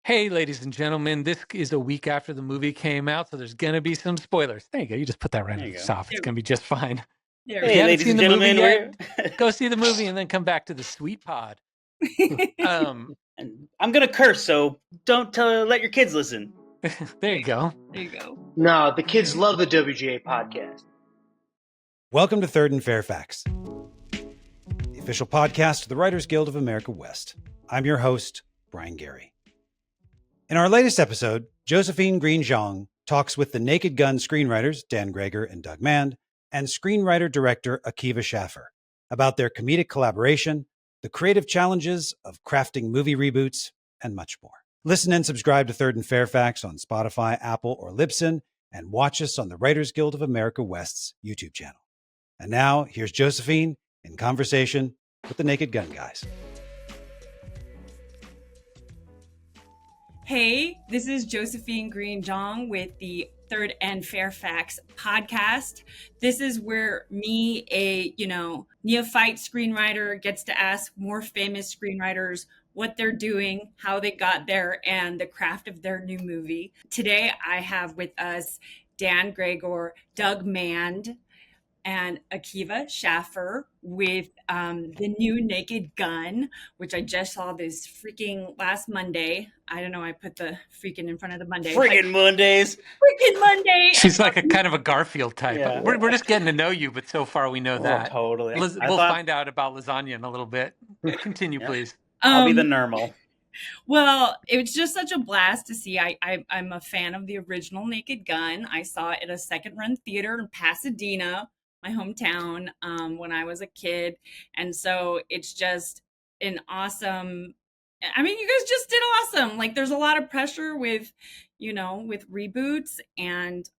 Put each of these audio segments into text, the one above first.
Hey, ladies and gentlemen, this is a week after the movie came out, so there's going to be some spoilers. There you go. You just put that right There in you the go. top. It's going to be just fine. Hey, If you haven't ladies seen and the movie gentlemen, yet, go see the movie and then come back to the sweet pod. and I'm gonna curse, so don't let your kids listen. There you go. There you go. No, the kids love the WGA podcast. Welcome to Third and Fairfax, the official podcast of the Writers Guild of America West. I'm your host, Brian Gary. In our latest episode, Josephine Green Zhang talks with the Naked Gun screenwriters Dan Gregor and Doug Mand and screenwriter-director Akiva Schaffer about their comedic collaboration, the creative challenges of crafting movie reboots, and much more. Listen and subscribe to Third and Fairfax on Spotify, Apple, or Libsyn, and watch us on the Writers Guild of America West's YouTube channel. And now, here's Josephine in conversation with the Naked Gun guys. Hey, this is Josephine Green Zhang with the Third and Fairfax podcast. This is where me, a neophyte screenwriter, gets to ask more famous screenwriters what they're doing, how they got there, and the craft of their new movie. Today, I have with us Dan Gregor, Doug Mand, and Akiva Schaffer with the new Naked Gun, which I just saw this freaking last Monday. I don't know, I put the freaking in front of the Monday. Friggin' Mondays. Freaking Monday. She's like a kind of a Garfield type. Yeah. We're just getting to know you, but so far we know that. Totally. We'll find out about lasagna in a little bit. Continue, Yeah. please. I'll be the normal. Well, it was just such a blast to see. I'm a fan of the original Naked Gun. I saw it at a second run theater in Pasadena, my hometown, when I was a kid. And so it's just an awesome, I mean, you guys just did awesome. Like, there's a lot of pressure with reboots. And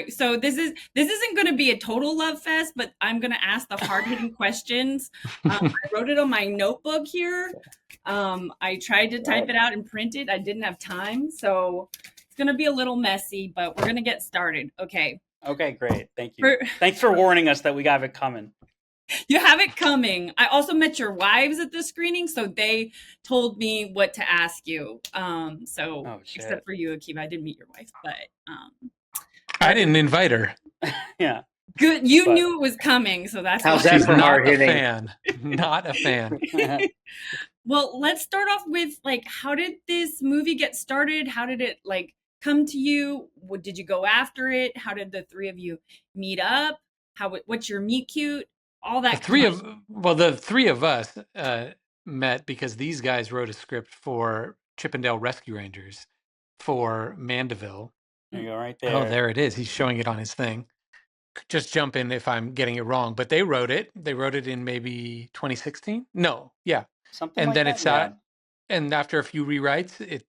so this isn't going to be a total love fest, but I'm going to ask the hard hitting questions. I wrote it on my notebook here. I tried to type it out and print it. I didn't have time. So it's going to be a little messy, but we're going to get started. Okay. Okay, great. Thank you. Thanks for warning us that we got it coming. You have it coming. I also met your wives at the screening, so they told me what to ask you. Except for you, Akiva, I didn't meet your wife, but I didn't invite her. Yeah. Good. You knew it was coming, so that's How's why. that She's for not hard a hitting? fan. Not a fan. Well, let's start off with, like, how did this movie get started? How did it, like, come to you? What did you go after it? How did the three of you meet up? What's your meet cute? All that. The three of us met because these guys wrote a script for Chippendale Rescue Rangers for Mandeville. There you go, right there. Oh, there it is. He's showing it on his thing. Just jump in if I'm getting it wrong, but they wrote it. They wrote it in maybe 2016. No, yeah, Something and like then that, it's out. And after a few rewrites,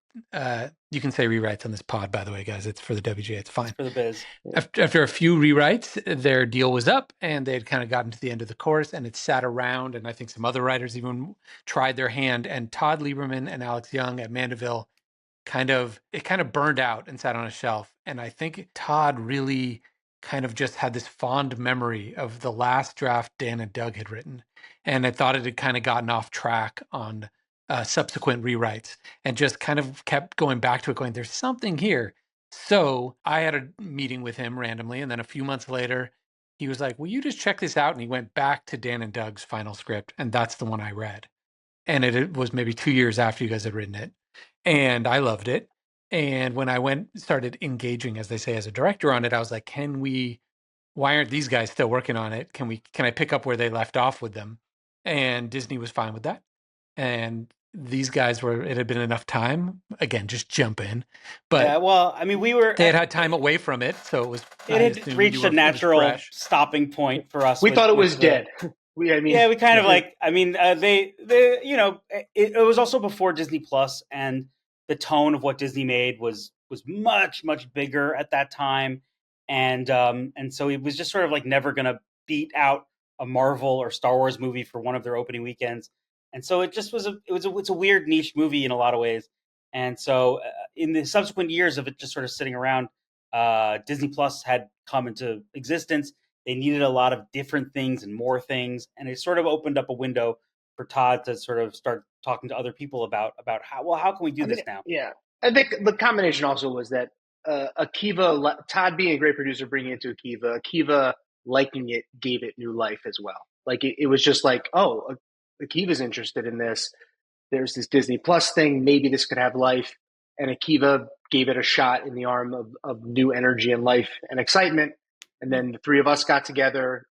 you can say rewrites on this pod, by the way, guys. It's for the WGA. It's fine. It's for the biz. After a few rewrites, their deal was up, and they had kind of gotten to the end of the course, and it sat around, and I think some other writers even tried their hand. And Todd Lieberman and Alex Young at Mandeville kind of burned out and sat on a shelf. And I think Todd really kind of just had this fond memory of the last draft Dan and Doug had written, and I thought it had kind of gotten off track on subsequent rewrites, and just kind of kept going back to it, going, there's something here. So I had a meeting with him randomly, and then a few months later, he was like, will you just check this out? And he went back to Dan and Doug's final script, and that's the one I read. And it was maybe 2 years after you guys had written it, and I loved it. And when I started engaging, as they say, as a director on it, I was like, why aren't these guys still working on it? Can I pick up where they left off with them? And Disney was fine with that. And these guys it had been enough time. Again, just jump in. But yeah, well, I mean, they had time away from it, so it was. It had reached a natural stopping point for us. We thought it was dead. We kind of like. I mean, it was also before Disney Plus, and the tone of what Disney made was much bigger at that time, and so it was just sort of like never going to beat out a Marvel or Star Wars movie for one of their opening weekends. And so it just it's a weird niche movie in a lot of ways. And so in the subsequent years of it just sort of sitting around, Disney Plus had come into existence. They needed a lot of different things and more things. And it sort of opened up a window Todd to sort of start talking to other people about how can we do this now? Yeah, I think the combination also was that Akiva, Todd being a great producer, bringing it to Akiva liking it gave it new life as well. Like it was just like, oh, Akiva's interested in this. There's this Disney Plus thing. Maybe this could have life. And Akiva gave it a shot in the arm of new energy and life and excitement. And then the three of us got together,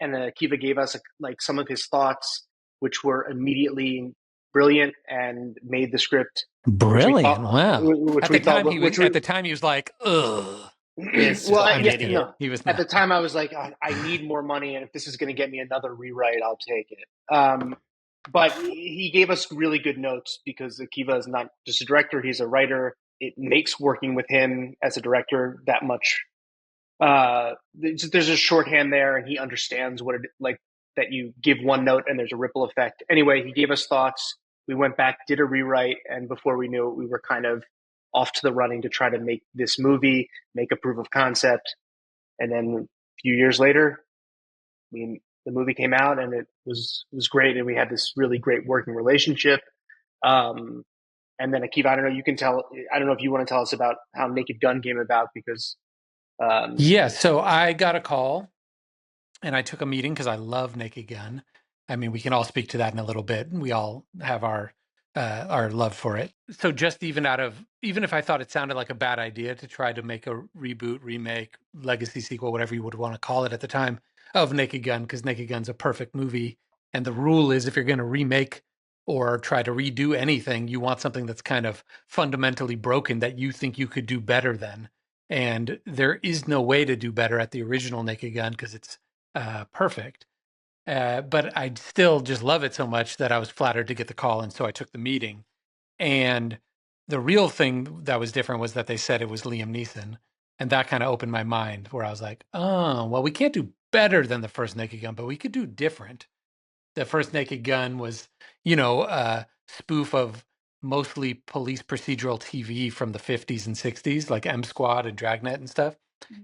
and then Akiva gave us like some of his thoughts, which were immediately brilliant and made the script Brilliant! Wow. At the time, he was like, "Ugh." He was at the time. I was like, I need more money, and if this is going to get me another rewrite, I'll take it. But he gave us really good notes because Akiva is not just a director; he's a writer. It makes working with him as a director that much. There's a shorthand there, and he understands what it like that you give one note and there's a ripple effect. Anyway, he gave us thoughts. We went back, did a rewrite, and before we knew it, we were kind of off to the running to try to make this movie, make a proof of concept. And then a few years later, the movie came out, and it was great, and we had this really great working relationship. And then Akiva, I don't know if you want to tell us about how Naked Gun came about, because so I got a call and I took a meeting because I love Naked Gun. I mean, we can all speak to that in a little bit. We all have our love for it. So just even if I thought it sounded like a bad idea to try to make a reboot, remake, legacy sequel, whatever you would want to call it at the time, of Naked Gun, because Naked Gun's a perfect movie. And the rule is, if you're going to remake or try to redo anything, you want something that's kind of fundamentally broken that you think you could do better than. And there is no way to do better at the original Naked Gun because it's perfect. But I still just love it so much that I was flattered to get the call. And so I took the meeting. And the real thing that was different was that they said it was Liam Neeson. And that kind of opened my mind, where I was like, oh, well, we can't do better than the first Naked Gun, but we could do different. The first Naked Gun was, a spoof of mostly police procedural TV from the 50s and 60s, like M Squad and Dragnet and stuff.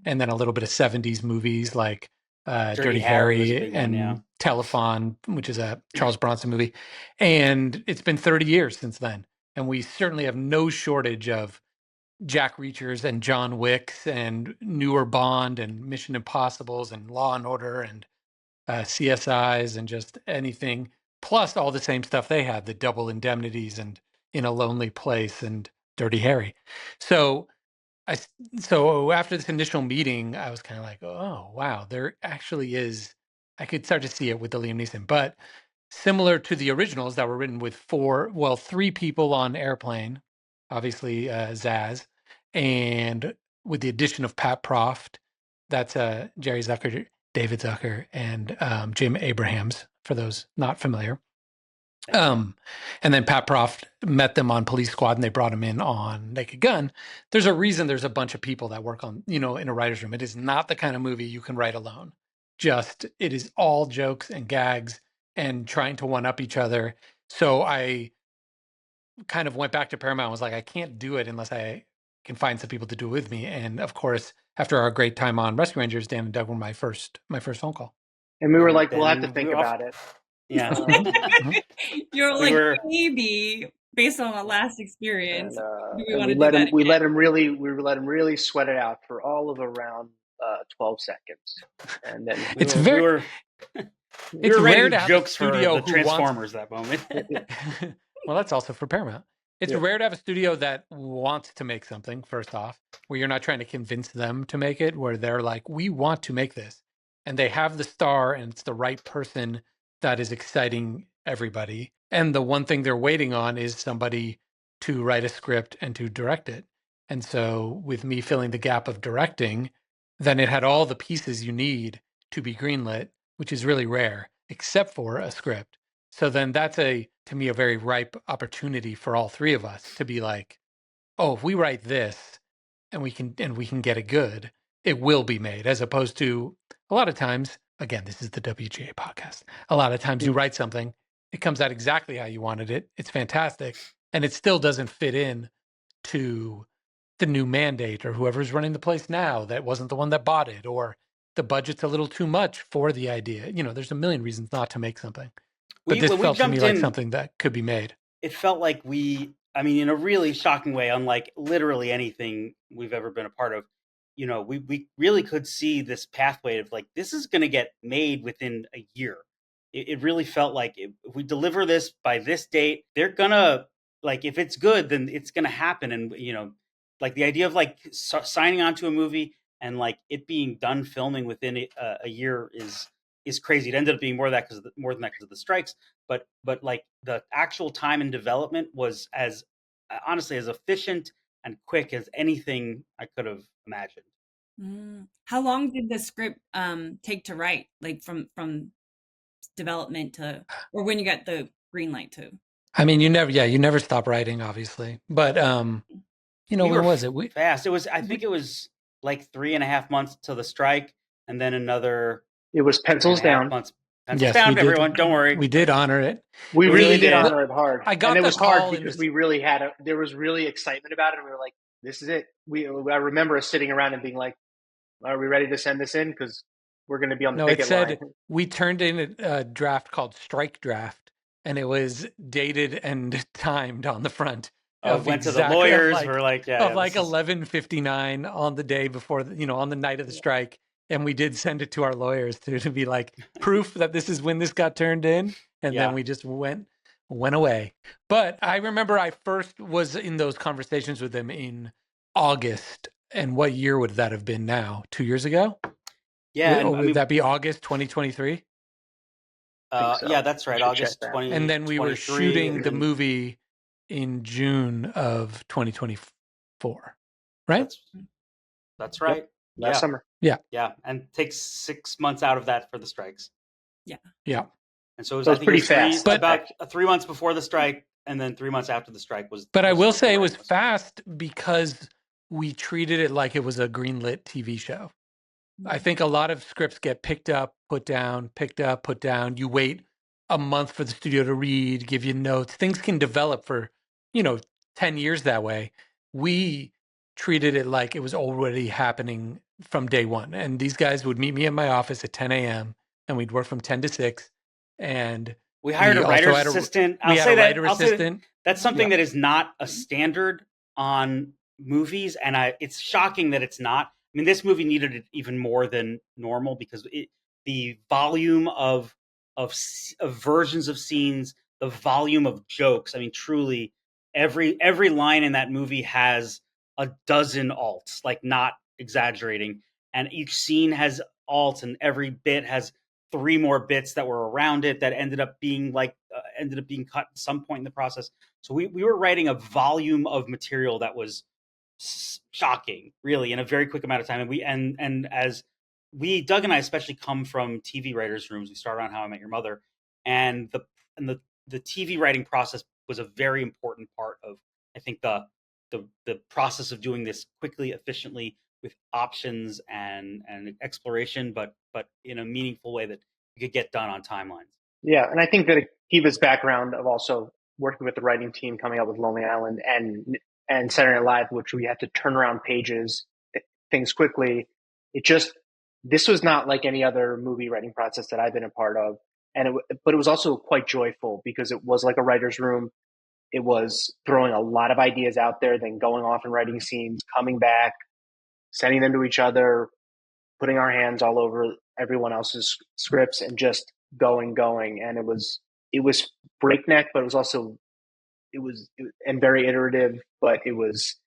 And then a little bit of 70s movies like Dirty Harry and Telephone, which is a Charles Bronson movie. And it's been 30 years since then. And we certainly have no shortage of Jack Reachers and John Wicks and newer Bond and Mission Impossibles and Law and Order and CSIs and just anything, plus all the same stuff they had, the Double Indemnities and In a Lonely Place and Dirty Harry. So after this initial meeting, I was kind of like, oh, wow, there actually is, I could start to see it with the Liam Neeson, but similar to the originals that were written with three people on Airplane, obviously Zaz, and with the addition of Pat Proft, that's Jerry Zucker, David Zucker, and Jim Abrahams, for those not familiar. And then Pat Proft met them on Police Squad, and they brought him in on Naked Gun. There's a reason there's a bunch of people that work on, in a writer's room. It is not the kind of movie you can write alone. It is all jokes and gags and trying to one-up each other. So I kind of went back to Paramount and was like, I can't do it unless I can find some people to do it with me. And of course, after our great time on Rescue Rangers, Dan and Doug were my first phone call. And we were like, we'll have to think about it. Yeah. You're like, maybe based on the last experience, we let him really sweat it out for all of around 12 seconds. And then it's rare to have jokes a studio for the Transformers that moment. Well, that's also for Paramount. It's rare to have a studio that wants to make something, first off, where you're not trying to convince them to make it, where they're like, we want to make this. And they have the star, and it's the right person that is exciting everybody. And the one thing they're waiting on is somebody to write a script and to direct it. And so with me filling the gap of directing, then it had all the pieces you need to be greenlit, which is really rare, except for a script. So then that's to me, a very ripe opportunity for all three of us to be like, oh, if we write this and we can get it good, it will be made, as opposed to a lot of times, again, this is the WGA podcast. A lot of times you write something, it comes out exactly how you wanted it. It's fantastic. And it still doesn't fit in to the new mandate or whoever's running the place now that wasn't the one that bought it, or the budget's a little too much for the idea. There's a million reasons not to make something. But this when we felt to me jumped like in, something that could be made. it felt like I mean, in a really shocking way, unlike literally anything we've ever been a part of, we really could see this pathway of like, this is going to get made within a year. It really felt like if we deliver this by this date, they're gonna, like, if it's good, then it's gonna happen. And like the idea of like signing on to a movie and like it being done filming within a year is crazy. It ended up being more than that because of the strikes, but like the actual time in development was as honestly as efficient and quick as anything I could have imagined. How long did the script take to write, like from development to, or when you got the green light to? I mean, you never stop writing, obviously. But when was it? Fast. I think it was like 3.5 months till the strike, and then another. It was pencils down. Months. Pencils down, everyone. Don't worry. We did honor it. We really did honor it hard. I got and it was hard call because we really had there was really excitement about it, and we were like, "This is it." I remember us sitting around and being like, "Are we ready to send this in? Because we're going to be on the picket line." We turned in a draft called Strike Draft, and it was dated and timed on the front. Went to the lawyers. We're like, 11:59 on the day before, on the night of the strike. And we did send it to our lawyers to be like proof that this is when this got turned in. And then we just went away. But I remember I first was in those conversations with them in August. And what year would that have been now? 2 years ago? Yeah. Would that be August 2023? So. Yeah, that's right. August 2023. And then we were shooting the movie in June of 2024, right? That's right. Yep. Last summer. Yeah. And takes 6 months out of that for the strikes. Yeah. And so it was pretty fast. But about 3 months before the strike, and then 3 months after the strike was. But I will say it was fast because we treated it like it was a greenlit TV show. I think a lot of scripts get picked up, put down, picked up, put down. You wait a month for the studio to read, give you notes. Things can develop for, 10 years that way. We treated it like it was already happening from day one. And these guys would meet me in my office at 10 a.m. and we'd work from 10 to 6. And we hired a writer's assistant. I'll say that that's something that is not a standard on movies. And it's shocking that it's not. I mean, this movie needed it even more than normal because the volume of versions of scenes, the volume of jokes. I mean, truly, every line in that movie has a dozen alts, like not exaggerating. And each scene has alts, and every bit has 3 more bits that were around it that ended up being cut at some point in the process. So we were writing a volume of material that was shocking, really, in a very quick amount of time. And as Doug and I especially come from TV writers' rooms. We started on How I Met Your Mother, and the TV writing process was a very important part of, I think, the process of doing this quickly, efficiently, with options and exploration, but in a meaningful way that you could get done on timelines. Yeah, and I think that Akiva's background of also working with the writing team, coming up with Lonely Island and Saturday Night Live, which we had to turn around pages, things quickly. This was not like any other movie writing process that I've been a part of. But it was also quite joyful because it was like a writer's room. It was throwing a lot of ideas out there, then going off and writing scenes, coming back, sending them to each other, putting our hands all over everyone else's scripts and just going. And it was breakneck, but it was also, and very iterative, but it was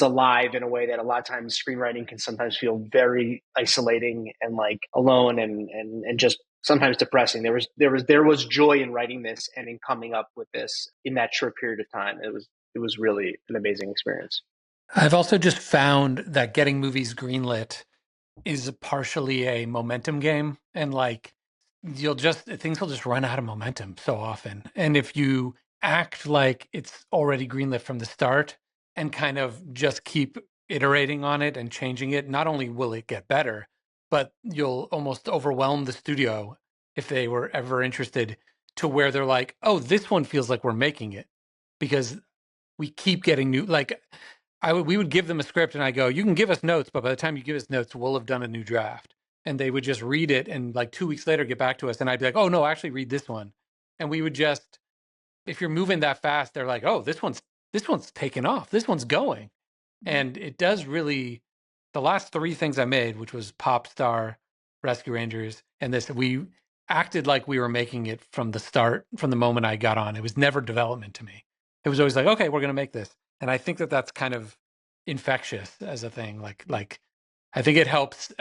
alive in a way that a lot of times screenwriting can sometimes feel very isolating and like alone and just sometimes depressing. There was joy in writing this and in coming up with this in that short period of time. It was really an amazing experience. I've also just found that getting movies greenlit is partially a momentum game, and like things will just run out of momentum so often. And if you act like it's already greenlit from the start and kind of just keep iterating on it and changing it, not only will it get better, but you'll almost overwhelm the studio if they were ever interested, to where they're like, oh, this one feels like we're making it, because we keep getting new, like we would give them a script and I go, you can give us notes, but by the time you give us notes, we'll have done a new draft. And they would just read it and like 2 weeks later get back to us. And I'd be like, oh no, actually read this one. And we would just, if you're moving that fast, they're like, oh, this one's taking off. This one's going. And it does really, the last three things I made, which was Popstar, Rescue Rangers, and this, we acted like we were making it from the start, from the moment I got on. It was never development to me. It was always like, okay, we're going to make this. And I think that that's kind of infectious as a thing. Like I think it helps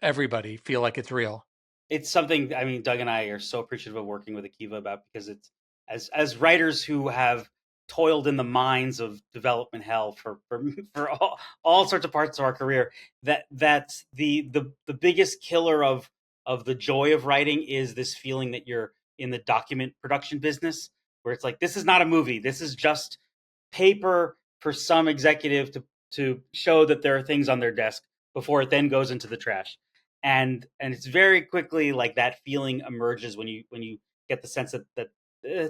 everybody feel like it's real. It's something, I mean, Doug and I are so appreciative of working with Akiva about, because it's, as writers who have toiled in the mines of development hell for all sorts of parts of our career, that's the biggest killer of the joy of writing is this feeling that you're in the document production business, where it's like, this is not a movie, this is just paper for some executive to show that there are things on their desk before it then goes into the trash. And it's very quickly like that feeling emerges when you get the sense that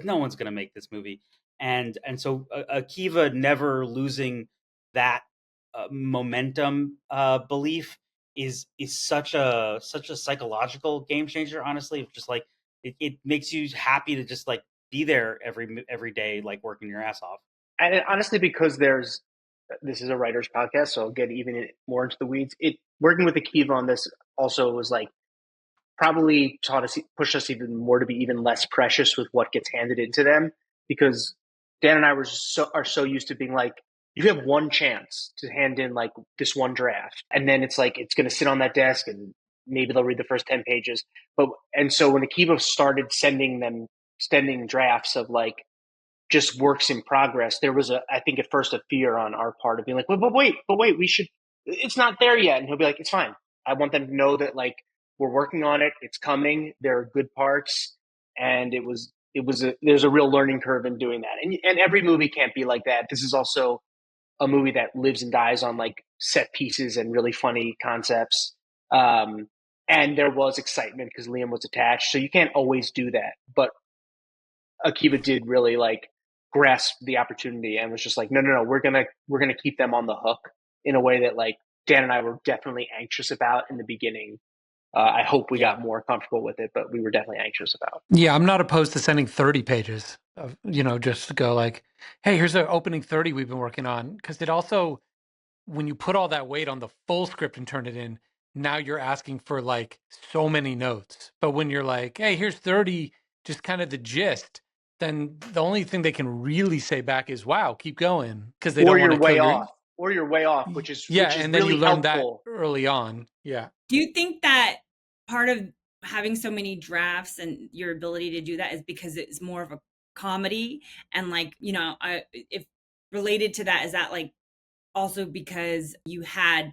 no one's going to make this movie. And so Akiva never losing that momentum belief is such a psychological game changer. Honestly, it's just like it makes you happy to just like be there every day, like working your ass off. And honestly, because this is a writer's podcast, so I'll get even more into the weeds. Working with Akiva on this also was like probably pushed us even more to be even less precious with what gets handed into them, because Dan and I are so used to being like, you have one chance to hand in like this one draft, and then it's like it's going to sit on that desk, and maybe they'll read the first 10 pages. And so when Akiva started sending drafts of like just works in progress, there was I think at first a fear on our part of being like, but wait, it's not there yet. And he'll be like, it's fine. I want them to know that like we're working on it. It's coming. There are good parts. And there's a real learning curve in doing that. And every movie can't be like that. This is also a movie that lives and dies on like set pieces and really funny concepts. And there was excitement because Liam was attached. So you can't always do that. But Akiva did really like grasp the opportunity and was just like, no, we're gonna keep them on the hook in a way that like Dan and I were definitely anxious about in the beginning. I hope we got more comfortable with it, but we were definitely anxious about. Yeah, I'm not opposed to sending 30 pages of, just to go like, hey, here's the opening 30 we've been working on. Because it also, when you put all that weight on the full script and turn it in, now you're asking for like so many notes. But when you're like, hey, here's 30, just kind of the gist, then the only thing they can really say back is, wow, keep going. Because they don't want to way off. Or you're way off, which is and then really you learn helpful. that early on. Yeah. Do you think that part of having so many drafts and your ability to do that is because it's more of a comedy? And like, if related to that, is that like also because you had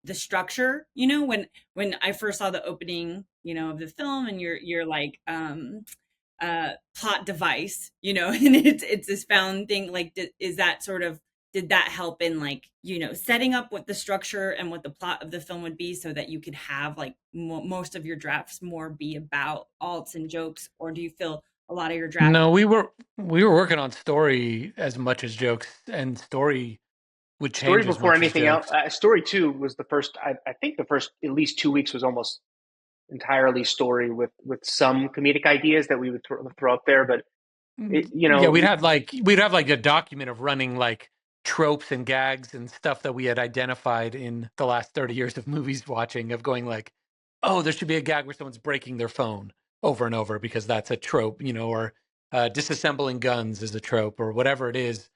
the structure, when I first saw the opening, of the film, and you're like, plot device, and it's this found thing, like, is that sort of, did that help in like, setting up what the structure and what the plot of the film would be so that you could have like most of your drafts more be about alts and jokes? Or do you feel a lot of your drafts? No, we were working on story as much as jokes, and story would change story before anything else. Story 2 was the first, I think the first at least 2 weeks was almost entirely story with some comedic ideas that we would throw up there. But we'd have like a document of running like tropes and gags and stuff that we had identified in the last 30 years of movies watching, of going like, oh, there should be a gag where someone's breaking their phone over and over because that's a trope, or disassembling guns is a trope, or whatever it is.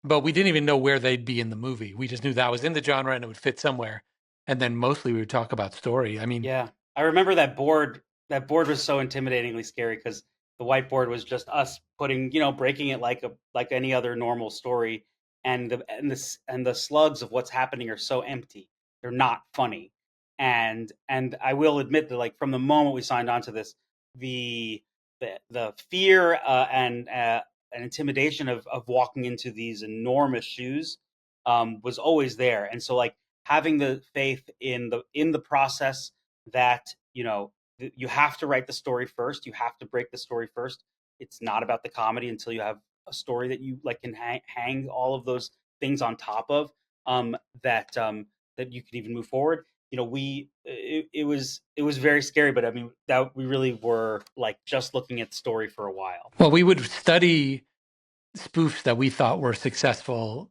But we didn't even know where they'd be in the movie. We just knew that was in the genre and it would fit somewhere. And then mostly we would talk about story. I mean, yeah, I remember that board. That board was so intimidatingly scary because the whiteboard was just us putting, breaking it like any other normal story, and the slugs of what's happening are so empty. They're not funny. And I will admit that, like, from the moment we signed on to this, the fear and intimidation of walking into these enormous shoes was always there. And so, like, having the faith in the process that, you have to write the story first. You have to break the story first. It's not about the comedy until you have a story that you like can hang all of those things on top of, that you can even move forward. it was very scary, but I mean, that we really were like just looking at the story for a while. Well, we would study spoofs that we thought were successful,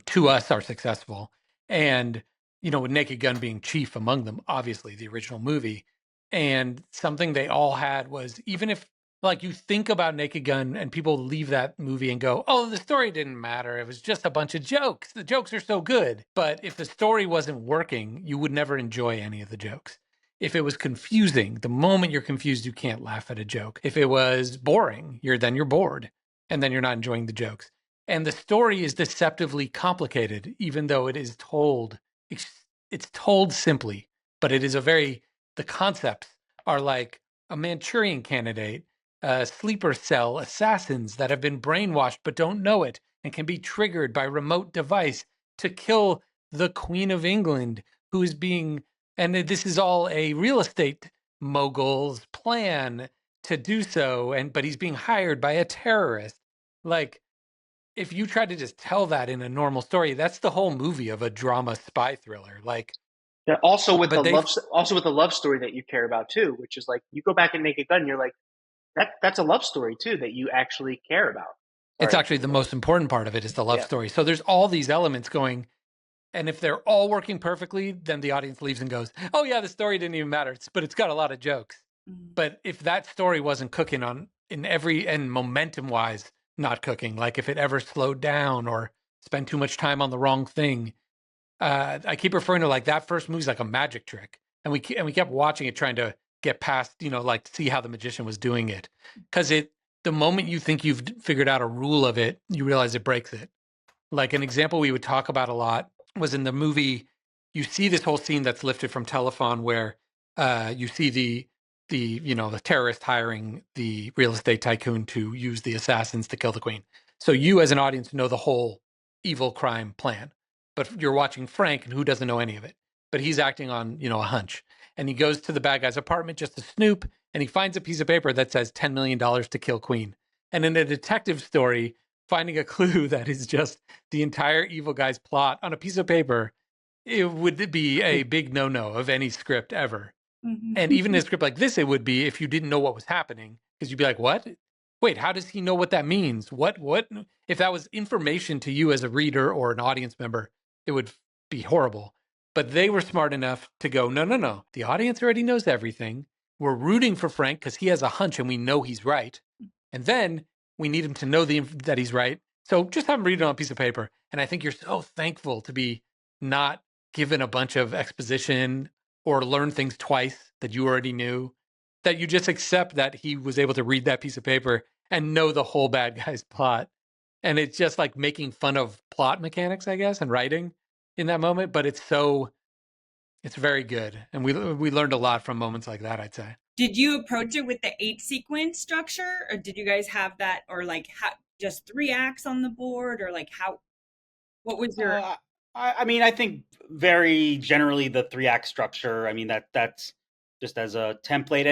to us are successful. And, with Naked Gun being chief among them, obviously the original movie. And something they all had was, even if like you think about Naked Gun and people leave that movie and go, oh, the story didn't matter. It was just a bunch of jokes. The jokes are so good. But if the story wasn't working, you would never enjoy any of the jokes. If it was confusing, the moment you're confused, you can't laugh at a joke. If it was boring, you're bored, and then you're not enjoying the jokes. And the story is deceptively complicated, even though it is told, it's told simply, but it is the concepts are like a Manchurian candidate, a sleeper cell, assassins that have been brainwashed but don't know it and can be triggered by remote device to kill the Queen of England, who is being, and this is all a real estate mogul's plan to do so, but he's being hired by a terrorist. Like, if you try to just tell that in a normal story, that's the whole movie of a drama spy thriller. Like, yeah, also with but the love story that you care about too, which is like you go back and Naked Gun, you're like, that's a love story too that you actually care about. It's actually the most important part of it is the love Yeah. story. So there's all these elements going, and if they're all working perfectly, then the audience leaves and goes, oh yeah, the story didn't even matter, but it's got a lot of jokes. But if that story wasn't cooking and momentum wise, not cooking, like if it ever slowed down or spent too much time on the wrong thing, I keep referring to like that first movie's like a magic trick, and we kept watching it, trying to get past, like to see how the magician was doing it, because the moment you think you've figured out a rule of it, you realize it breaks it. Like an example we would talk about a lot was in the movie. You see this whole scene that's lifted from Telephone, where you see the terrorist hiring the real estate tycoon to use the assassins to kill the queen. So you as an audience know the whole evil crime plan, but you're watching Frank, and who doesn't know any of it, but he's acting on, a hunch. And he goes to the bad guy's apartment just to snoop, and he finds a piece of paper that says $10 million to kill Queen. And in a detective story, finding a clue that is just the entire evil guy's plot on a piece of paper, it would be a big no-no of any script ever. And even in a script like this, it would be if you didn't know what was happening, because you'd be like, what? Wait, how does he know what that means? What? If that was information to you as a reader or an audience member, it would be horrible. But they were smart enough to go, no. The audience already knows everything. We're rooting for Frank because he has a hunch and we know he's right. And then we need him to know that he's right. So just have him read it on a piece of paper. And I think you're so thankful to be not given a bunch of exposition or learn things twice that you already knew, that you just accept that he was able to read that piece of paper and know the whole bad guy's plot. And it's just like making fun of plot mechanics, I guess, and writing in that moment. But it's very good. And we learned a lot from moments like that, I'd say. Did you approach it with the 8 sequence structure, or did you guys have that, or like just 3 acts on the board, or like what was your... I mean, I think very generally the 3-act structure. I mean, that's just as a template,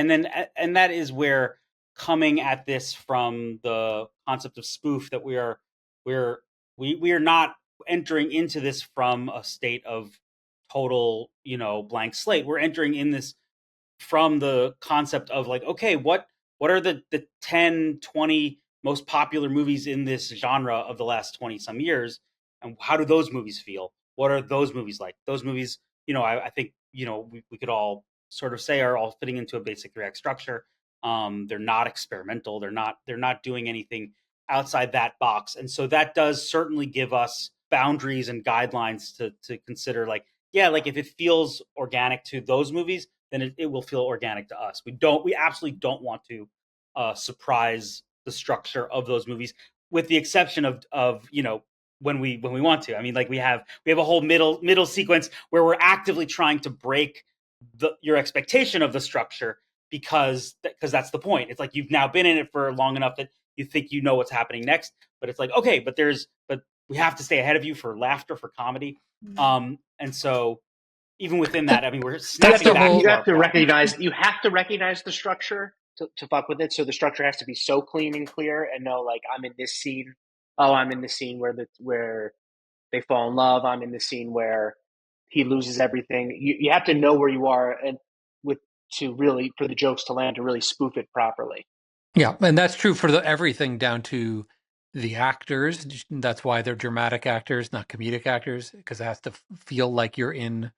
and that is where coming at this from the concept of spoof, that we are not entering into this from a state of total, blank slate. We're entering in this from the concept of like, okay, what are the 10, 20 most popular movies in this genre of the last 20 some years, and how do those movies feel? What are those movies like? Those movies, I think, we could all sort of say are all fitting into a basic 3-act structure. They're not experimental. They're not doing anything outside that box. And so that does certainly give us boundaries and guidelines to consider, like, yeah, like if it feels organic to those movies, then it will feel organic to us. We absolutely don't want to surprise the structure of those movies, with the exception of when we want to. I mean, like we have a whole middle sequence where we're actively trying to break your expectation of the structure, because that's the point. It's like you've now been in it for long enough that you think you know what's happening next, but it's like, okay, but we have to stay ahead of you for laughter, for comedy. And so even within that, I mean, we're snapping back. You have to recognize the structure to fuck with it. So the structure has to be so clean and clear, and know, like, I'm in this scene. Oh, I'm in the scene where they fall in love. I'm in the scene where he loses everything. You have to know where you are and for the jokes to land, to really spoof it properly. Yeah, and that's true for everything down to the actors. That's why they're dramatic actors, not comedic actors, because it has to feel like you're in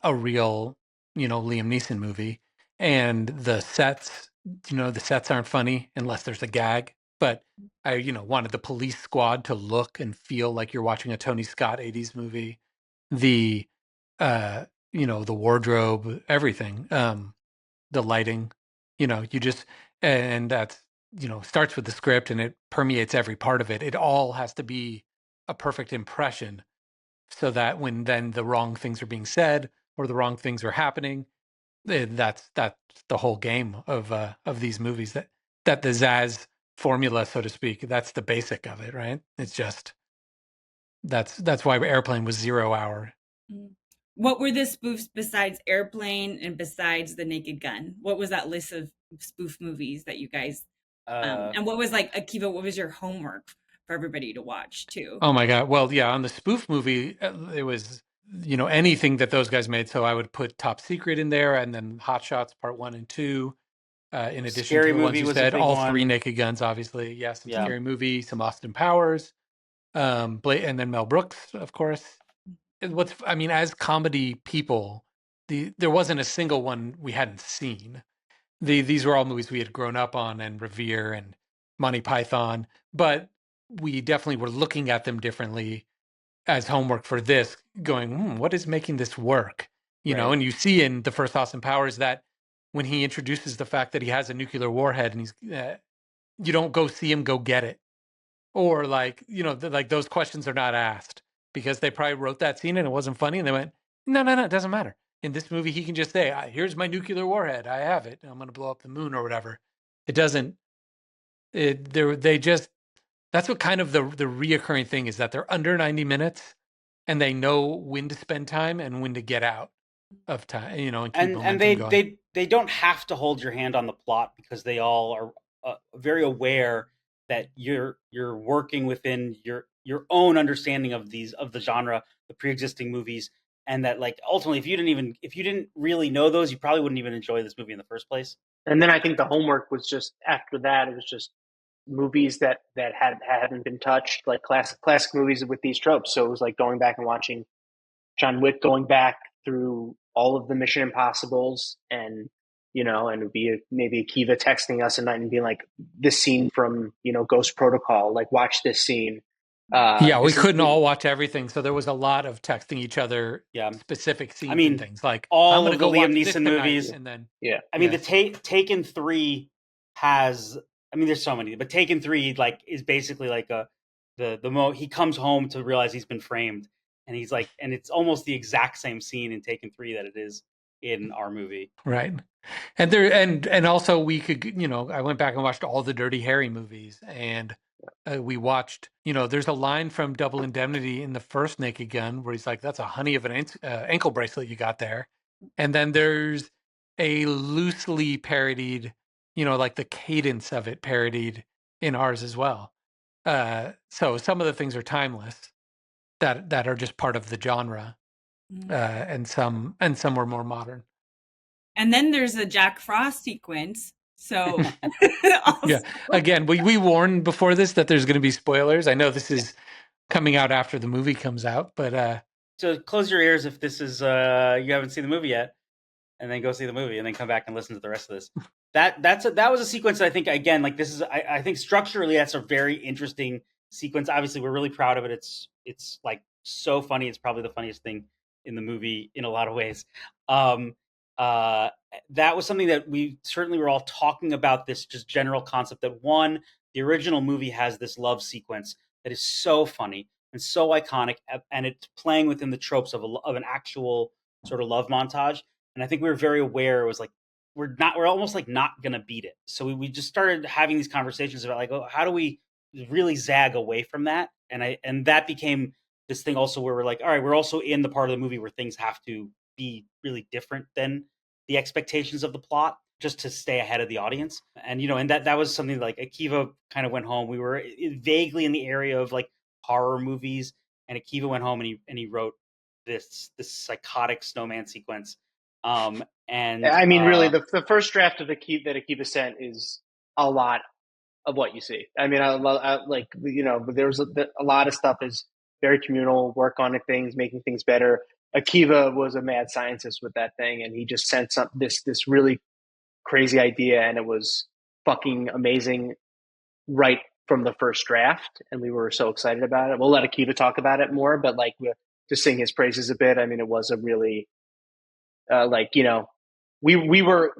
a real, Liam Neeson movie. And the sets, the sets aren't funny unless there's a gag. But I, wanted the police squad to look and feel like you're watching a Tony Scott 80s movie. The, the wardrobe, everything, the lighting, you just, and that's, starts with the script and it permeates every part of it. It all has to be a perfect impression so that when then the wrong things are being said or the wrong things are happening, that's the whole game of these movies. That the Zaz formula, so to speak, that's the basic of it, right? It's just that's why Airplane was 0 hour. What were the spoofs besides Airplane and besides The Naked Gun? What was that list of spoof movies that you guys and what was like, Akiva, what was your homework for everybody to watch too? Oh my God. Well, yeah, on the spoof movie, it was, anything that those guys made. So I would put Top Secret in there and then Hot Shots Part 1 and 2. In addition Scary to the ones Movie you was a said, big all one. 3 Naked Guns, obviously. Yes, some Yeah. Scary Movie, some Austin Powers, and then Mel Brooks, of course. As comedy people, there wasn't a single one we hadn't seen. These were all movies we had grown up on, and Revere and Monty Python, but we definitely were looking at them differently as homework for this, going, what is making this work? Right. And you see in the first Austin Powers that when he introduces the fact that he has a nuclear warhead and he's, you don't go see him go get it. Or like, like those questions are not asked because they probably wrote that scene and it wasn't funny. And they went, no, it doesn't matter. In this movie, he can just say, here's my nuclear warhead. I have it. I'm going to blow up the moon or whatever. It doesn't, that's what kind of the reoccurring thing is, that they're under 90 minutes and they know when to spend time and when to get out of time, and keep momentum going. They don't have to hold your hand on the plot because they all are very aware that you're working within your own understanding of the genre, the pre-existing movies, and that like ultimately if you didn't really know those, you probably wouldn't even enjoy this movie in the first place. And then I think the homework was just after that, it was just movies that hadn't been touched, like classic movies with these tropes. So it was like going back and watching John Wick, going back through all of the Mission Impossibles, and and it would be maybe Akiva texting us at night and being like, this scene from Ghost Protocol, like watch this scene. We couldn't all watch everything, so there was a lot of texting each other specific scenes and things, like all I'm going of to go the watch Liam this Neeson tonight, movies. and then the Taken 3 has, there's so many, but Taken 3 like is basically like he comes home to realize he's been framed, and he's like, and it's almost the exact same scene in Taken 3 that it is in our movie, right? And there and also we could, I went back and watched all the Dirty Harry movies, and we watched, there's a line from Double Indemnity in the first Naked Gun where he's like, that's a honey of an ankle bracelet you got there. And then there's a loosely parodied, like the cadence of it parodied in ours as well. So some of the things are timeless that are just part of the genre, and some were more modern. And then there's a Jack Frost sequence. So yeah, again, we warned before this that there's going to be spoilers. I know this is coming out after the movie comes out, but so close your ears if this is you haven't seen the movie yet, and then go see the movie and then come back and listen to the rest of this. That was a sequence that I think, again, like this is I think structurally that's a very interesting sequence. Obviously, we're really proud of it. It's like so funny. It's probably the funniest thing in the movie in a lot of ways. That was something that we certainly were all talking about, this just general concept that the original movie has this love sequence that is so funny and so iconic, and it's playing within the tropes of an actual sort of love montage. And I think we were very aware it was like, we're almost like not going to beat it. So we just started having these conversations about like, oh, how do we really zag away from that? And that became this thing also where we're like, all right, we're also in the part of the movie where things have to be really different than the expectations of the plot just to stay ahead of the audience. And, and that was something like Akiva kind of went home. We were vaguely in the area of like horror movies, and Akiva went home and he wrote this psychotic snowman sequence. And I mean, really, the first draft of Akiva that Akiva sent is a lot of what you see. I mean, like, you know, there's a lot of stuff is very communal, work on things, making things better. Akiva was a mad scientist with that thing, and he just sent this really crazy idea, and it was fucking amazing right from the first draft, and we were so excited about it. We'll let Akiva talk about it more, but like to sing his praises a bit. I mean, it was a really like, you know, we were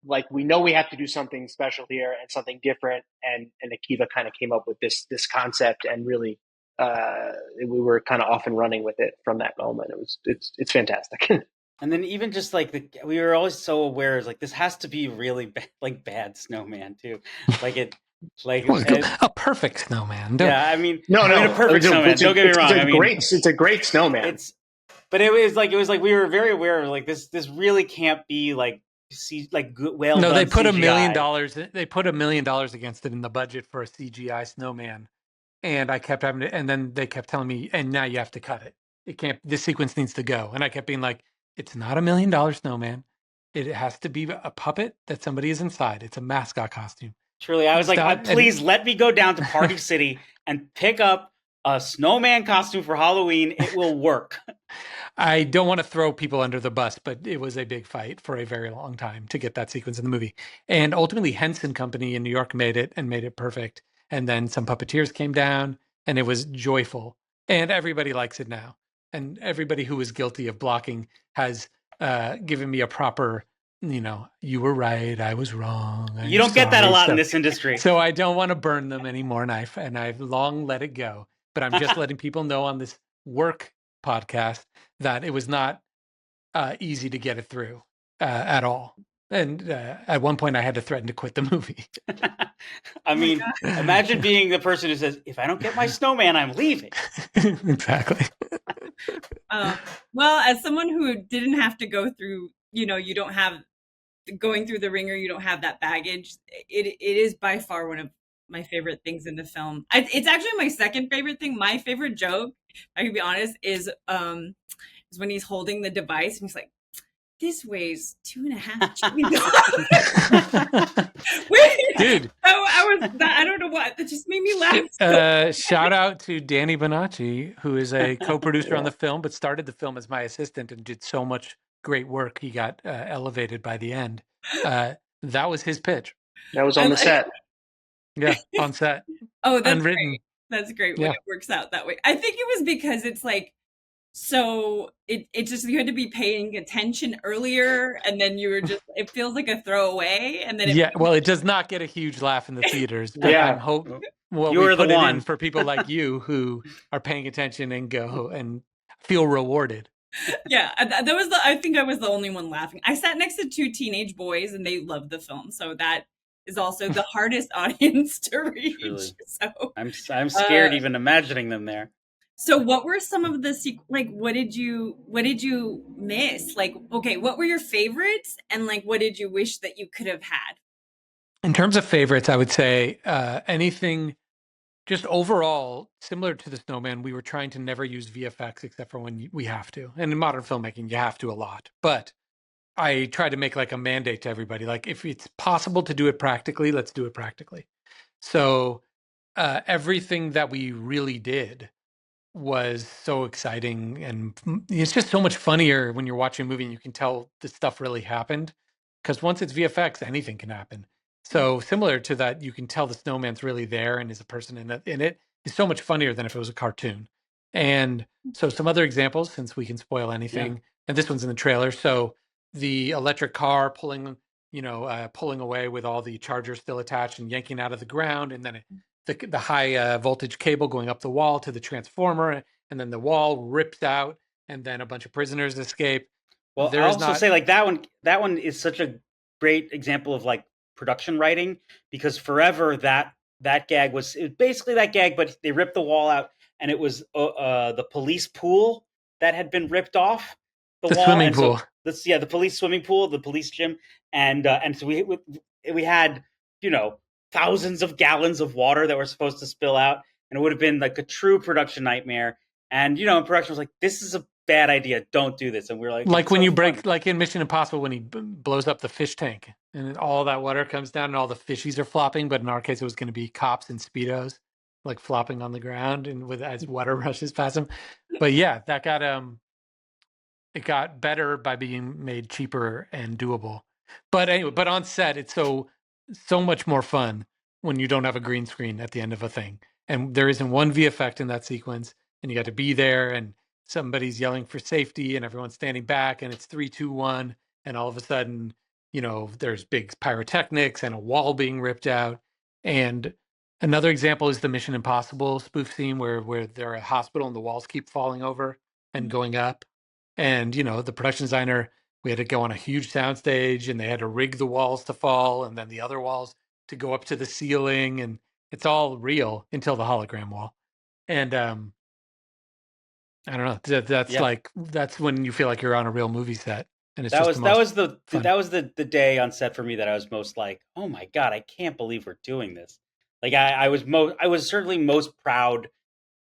like, we know we have to do something special here and something different, and Akiva kind of came up with this concept, and really we were kind of off and running with it from that moment. It's fantastic. And then even just like we were always so aware, is like, this has to be really bad snowman too, like it. Like a perfect snowman. Yeah, I mean, no, a perfect snowman. Don't get me wrong. It's a great snowman. But it was like we were very aware of like this really can't be like well done. No, they put CGI. $1 million. They put $1 million against it in the budget for a CGI snowman, and I kept having to. And then they kept telling me, and now you have to cut it. It can't. This sequence needs to go. And I kept being like, it's not $1 million snowman. It has to be a puppet that somebody is inside. It's a mascot costume. Truly, I was like, please let me go down to Party City and pick up a snowman costume for Halloween. It will work. I don't want to throw people under the bus, but it was a big fight for a very long time to get that sequence in the movie. And ultimately, Henson Company in New York made it perfect. And then some puppeteers came down, and it was joyful. And everybody likes it now. And everybody who was guilty of blocking has given me a proper, you know, you were right, I was wrong. You don't get that a lot in this industry. So I don't want to burn them anymore, and I've long let it go. But I'm just letting people know on this work podcast that it was not easy to get it through at all. And at one point I had to threaten to quit the movie. I mean, imagine being the person who says, if I don't get my snowman, I'm leaving. Exactly. Well, as someone who didn't have to go through, you know, you don't have going through the ringer, you don't have that baggage. It is by far one of my favorite things in the film. It's actually my second favorite thing. My favorite joke, I can be honest, is when he's holding the device and he's like, this weighs 2.5 chicken. Dude, I don't know what, that just made me laugh. Shout out to Danny Bonacci, who is a co-producer on the film, but started the film as my assistant and did so much great work. He got elevated by the end. That was his pitch. That was on the set. Yeah, on set. Oh, that's Unwritten. great. That's great when it works out that way. I think it was because it's like, so it just, you had to be paying attention earlier, and then you were just, it feels like a throwaway, and then it does not get a huge laugh in the theaters. But Yeah. I'm hoping we put it in for people like you who are paying attention and go and feel rewarded. Yeah, that was I think I was the only one laughing. I sat next to 2 teenage boys, and they loved the film, so that is also the hardest audience to reach. Truly. So I'm scared even imagining them there. So what were some of the what did you miss? Like, okay, what were your favorites, and like what did you wish that you could have had? In terms of favorites, I would say anything just overall similar to the snowman. We were trying to never use VFX except for when we have to. And in modern filmmaking, you have to a lot. But I try to make like a mandate to everybody. Like, if it's possible to do it practically, let's do it practically. So everything that we really did was so exciting, and it's just so much funnier when you're watching a movie and you can tell this stuff really happened, because once it's VFX, anything can happen. So similar to that, you can tell the snowman's really there and is a person in it. It's so much funnier than if it was a cartoon. And so some other examples, since we can spoil anything, and this one's in the trailer. So the electric car pulling away with all the chargers still attached and yanking out of the ground, and then the high voltage cable going up the wall to the transformer, and then the wall rips out, and then a bunch of prisoners escape. Well, I also say like that one is such a great example of like production writing, because forever that gag was basically that gag, but they ripped the wall out, and it was the police pool that had been ripped off the wall. Swimming pool. So, the police swimming pool, the police gym, and so we had, you know, thousands of gallons of water that were supposed to spill out, and it would have been like a true production nightmare. And, you know, production was like, this is a bad idea. Don't do this. And we're like when so you break, fun. like in Mission Impossible, when he blows up the fish tank and all that water comes down and all the fishies are flopping. But in our case, it was going to be cops in Speedos, like flopping on the ground and with as water rushes past them. But yeah, that got it got better by being made cheaper and doable. But anyway, but on set, it's so much more fun when you don't have a green screen at the end of a thing, and there isn't one VFX in that sequence, and you got to be there, and somebody's yelling for safety, and everyone's standing back, and it's 3, 2, 1, and all of a sudden, there's big pyrotechnics and a wall being ripped out. And another example is the Mission Impossible spoof scene where they're at a hospital and the walls keep falling over and going up. And, the production designer, we had to go on a huge soundstage and they had to rig the walls to fall and then the other walls to go up to the ceiling. And it's all real until the hologram wall. And I don't know. That's that's when you feel like you're on a real movie set. And it's that just was the day on set for me that I was most like, oh my God, I can't believe we're doing this. Like I was certainly most proud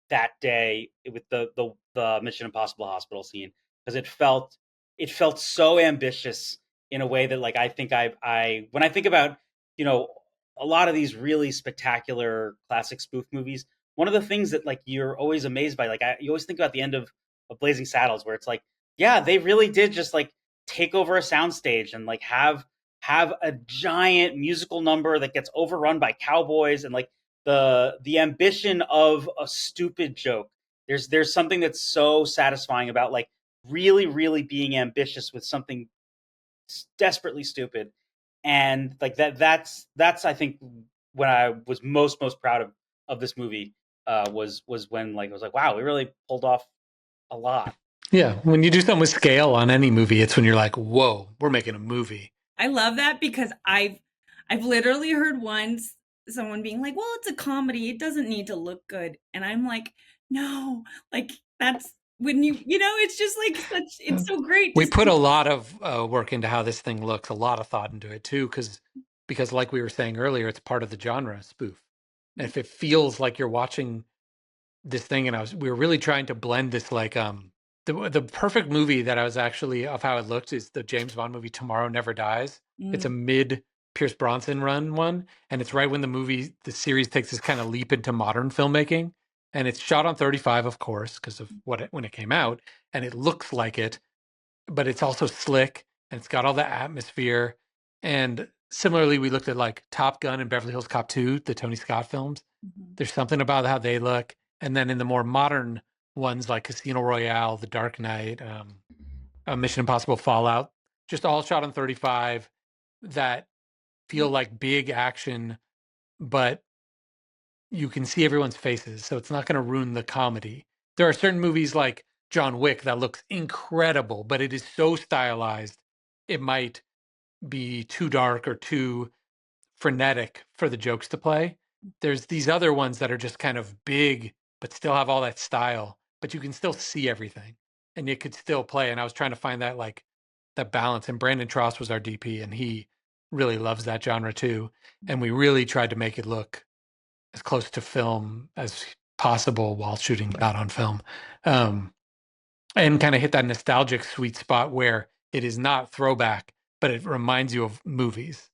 that day with the Mission Impossible hospital scene, because it felt so ambitious in a way that, like, I think I when I think about, a lot of these really spectacular classic spoof movies, one of the things that, like, you're always amazed by, like, you always think about the end of Blazing Saddles, where it's like, yeah, they really did just like take over a soundstage and like have a giant musical number that gets overrun by cowboys, and like the ambition of a stupid joke. There's something that's so satisfying about like really, really being ambitious with something desperately stupid. And like that's I think when I was most proud of this movie was when, like, I was like, wow, we really pulled off a lot. Yeah, when you do something with scale on any movie, it's when you're like, whoa, we're making a movie. I love that, because I've literally heard once someone being like, well, it's a comedy, it doesn't need to look good. And I'm like, no, like, that's when it's just like it's so great. We put a lot of work into how this thing looks, a lot of thought into it too, because like we were saying earlier, it's part of the genre spoof. And if it feels like you're watching this thing, and we were really trying to blend this, like the perfect movie that I was actually of how it looked is the James Bond movie Tomorrow Never Dies. It's a mid Pierce Bronson run one, and it's right when the series takes this kind of leap into modern filmmaking, and it's shot on 35, of course, because of when it came out, and it looks like it, but it's also slick and it's got all the atmosphere. And similarly, we looked at like Top Gun and Beverly Hills Cop 2, the Tony Scott films. There's something about how they look. And then in the more modern ones like Casino Royale, The Dark Knight, Mission Impossible Fallout, just all shot on 35 that feel like big action, but you can see everyone's faces. So it's not going to ruin the comedy. There are certain movies like John Wick that looks incredible, but it is so stylized, it might be too dark or too frenetic for the jokes to play. There's these other ones that are just kind of big, but still have all that style, but you can still see everything and it could still play. And I was trying to find that balance. And Brandon Trost was our DP, and he really loves that genre too. And we really tried to make it look as close to film as possible while shooting not on film. And kind of hit that nostalgic sweet spot where it is not throwback, but it reminds you of movies,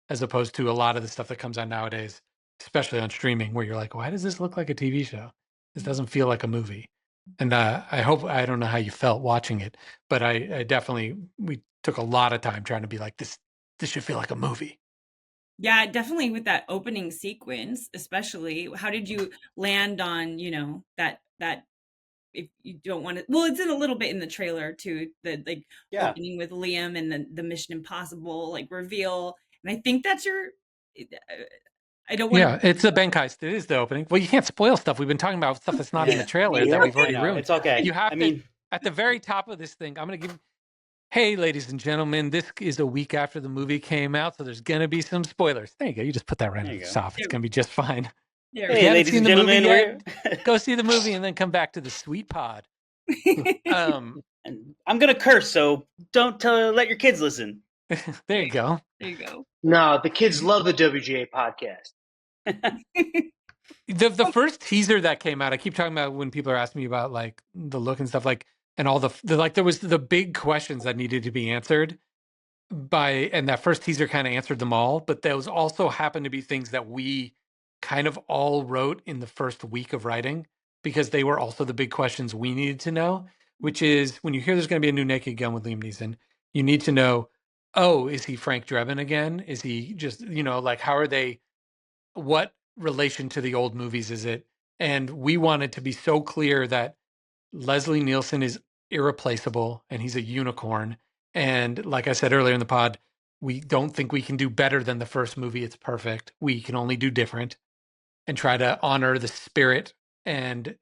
as opposed to a lot of the stuff that comes out nowadays, especially on streaming, where you're like, why does this look like a TV show? This doesn't feel like a movie. And I don't know how you felt watching it, but I definitely, we took a lot of time trying to be like, this should feel like a movie. Yeah, definitely with that opening sequence, especially. How did you land on, that if you don't want to, well, it's in a little bit in the trailer too, the like opening with Liam and the Mission Impossible like reveal. And I think that's I don't want it's the bank heist. It is the opening. Well, you can't spoil stuff. We've been talking about stuff that's not in the trailer that we've already ruined. It's okay. You have to, at the very top of this thing, I'm going to give, hey, ladies and gentlemen, this is a week after the movie came out, so there's going to be some spoilers. There you go. You just put that right in the top. It's going to be just fine. Hey, ladies and gentlemen, go see the movie and then come back to the sweet pod. I'm going to curse, so don't let your kids listen. There you go. There you go. No, the kids love the WGA podcast. The first teaser that came out, I keep talking about when people are asking me about like the look and stuff, like, and all like there was the big questions that needed to be answered and that first teaser kind of answered them all, but those also happened to be things that we kind of all wrote in the first week of writing, because they were also the big questions we needed to know, which is when you hear there's going to be a new Naked Gun with Liam Neeson, you need to know, oh, is he Frank Drebin again? Is he just, like, how are they, what relation to the old movies is it? And we wanted to be so clear that Leslie Nielsen is irreplaceable and he's a unicorn. And like I said earlier in the pod, we don't think we can do better than the first movie. It's perfect. We can only do different and try to honor the spirit and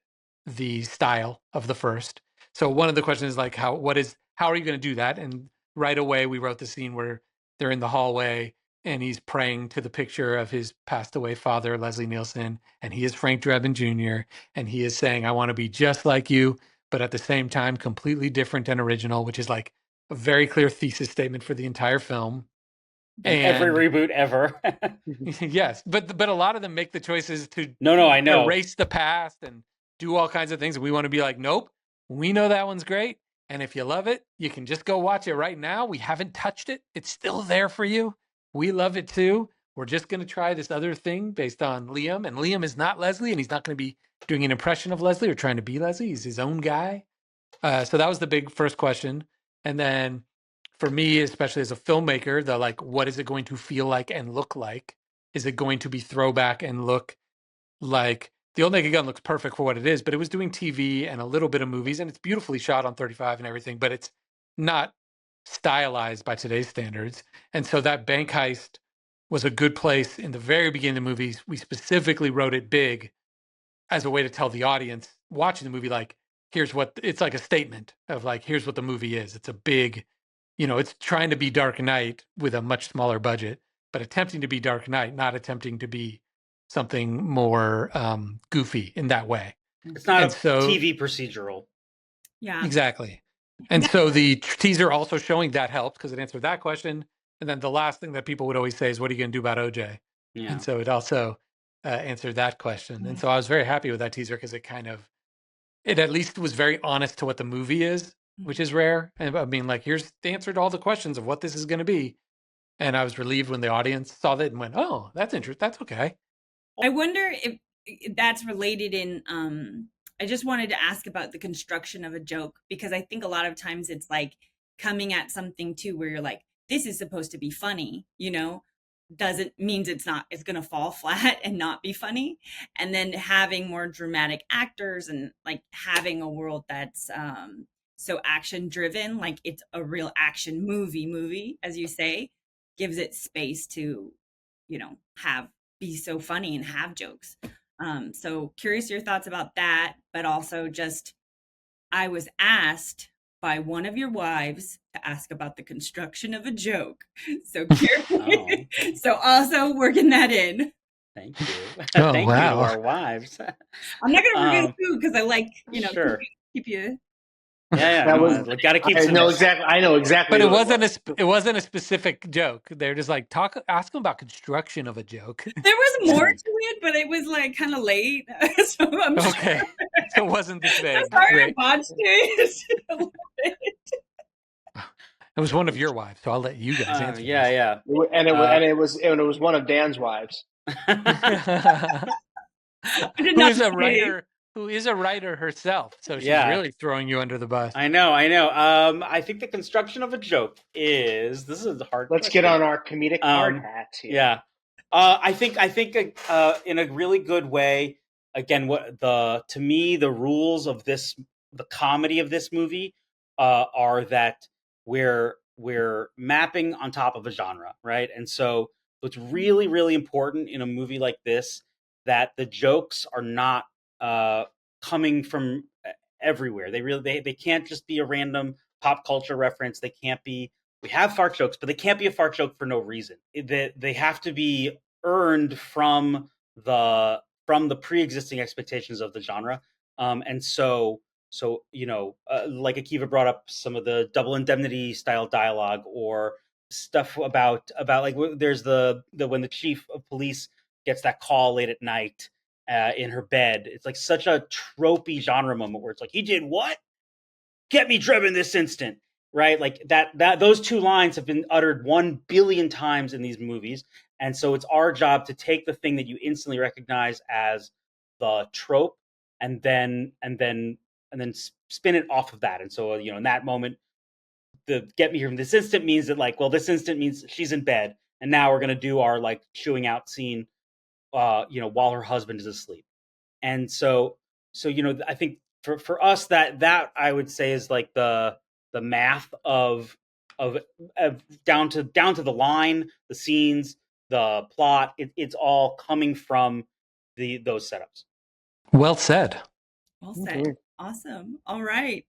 the style of the first. So one of the questions is like, how are you going to do that? And right away we wrote the scene where they're in the hallway and he's praying to the picture of his passed away father, Leslie Nielsen, and he is Frank Drebin Jr. And he is saying, I want to be just like you, but at the same time, completely different and original, which is like a very clear thesis statement for the entire film. And every reboot ever. Yes, but a lot of them make the choices to I know, erase the past and do all kinds of things. And we want to be like, nope, we know that one's great. And if you love it, you can just go watch it right now. We haven't touched it. It's still there for you. We love it too. We're just going to try this other thing based on Liam. And Liam is not Leslie, and he's not going to be doing an impression of Leslie or trying to be Leslie. He's his own guy. So that was the big first question. And then for me, especially as a filmmaker, the like, what is it going to feel like and look like? Is it going to be throwback and look like the old Naked Gun looks perfect for what it is, but it was doing TV and a little bit of movies, and it's beautifully shot on 35 and everything, but it's not stylized by today's standards. And so that bank heist was a good place in the very beginning of the movies. We specifically wrote it big as a way to tell the audience watching the movie, like, here's what it's like, a statement of like, here's what the movie is. It's a big, it's trying to be Dark Knight with a much smaller budget, but attempting to be Dark Knight, not attempting to be something more goofy in that way. It's not TV procedural. Yeah, exactly. And so the teaser also showing that helped because it answered that question. And then the last thing that people would always say is, what are you going to do about OJ? Yeah. And so it also answered that question. And so I was very happy with that teaser because it at least was very honest to what the movie is, which is rare. And I mean, like, here's the answer to all the questions of what this is going to be. And I was relieved when the audience saw that and went, oh, that's interesting. That's okay. I wonder if that's related in, I just wanted to ask about the construction of a joke, because I think a lot of times it's like coming at something too, where you're like, this is supposed to be funny, doesn't means it's going to fall flat and not be funny. And then having more dramatic actors and like having a world that's so action driven, like it's a real action movie, as you say, gives it space to, be so funny and have jokes. So curious your thoughts about that, but also just, I was asked by one of your wives to ask about the construction of a joke. So curious. So also working that in. Thank you. Oh, Thank wow. you to our wives. I'm not going to forget food because I like, sure. keep you. Yeah, that was got to keep. I know exactly. But it wasn't a specific joke. They're just like ask them about construction of a joke. There was more to it, but it was like kind of late. So I'm okay. Sure. So it wasn't this big. Sorry, I botched it. It was one of your wives, so I'll let you guys answer. Yeah. And it was one of Dan's wives. Who is a writer herself, so she's really throwing you under the bus. I know. I think the construction of a joke this is a hard. Let's question. Get on our comedic hard hats here. Yeah, I think in a really good way. Again, to me the rules of the comedy of this movie are that we're mapping on top of a genre, right? And so it's really, really important in a movie like this that the jokes are not coming from everywhere. They can't just be a random pop culture reference. They can't be. We have fart jokes, but they can't be a fart joke for no reason. They have to be earned from the pre-existing expectations of the genre. And so like Akiva brought up some of the Double Indemnity style dialogue or stuff about like there's the when the chief of police gets that call late at night. In her bed, it's like such a tropey genre moment where it's like, he did what? get me driven this instant, right? Like that those two lines have been uttered 1 billion times in these movies. And so it's our job to take the thing that you instantly recognize as the trope and then spin it off of that. And so, in that moment, the get me here from this instant means that, like, well, this instant means she's in bed, and now we're going to do our, like, chewing out scene, while her husband is asleep. And so, I think for us, that I would say is like the math of down to the line, the scenes, the plot. It's all coming from those setups. Well said. Well said. Awesome. All right.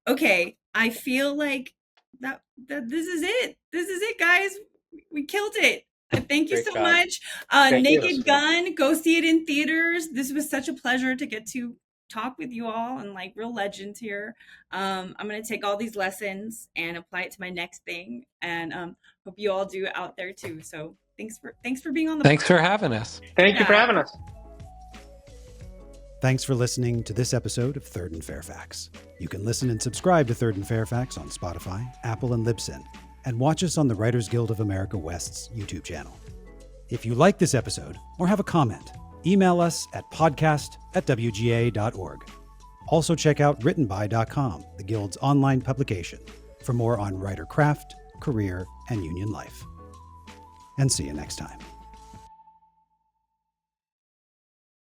Okay. I feel like that this is it. This is it, guys. We killed it. Thank you Great so job. much. Thank you. Naked Gun, go see it in theaters. This was such a pleasure to get to talk with you all and like real legends here. I'm going to take all these lessons and apply it to my next thing, and hope you all do out there too. So thanks for being on the Thanks for having us. Thank you for having us. Thanks for listening to this episode of Third and Fairfax. You can listen and subscribe to Third and Fairfax on Spotify, Apple, and Libsyn, and watch us on the Writers Guild of America West's YouTube channel. If you like this episode or have a comment, email us at podcast@wga.org. Also check out writtenby.com, the Guild's online publication, for more on writer craft, career, and union life. And see you next time.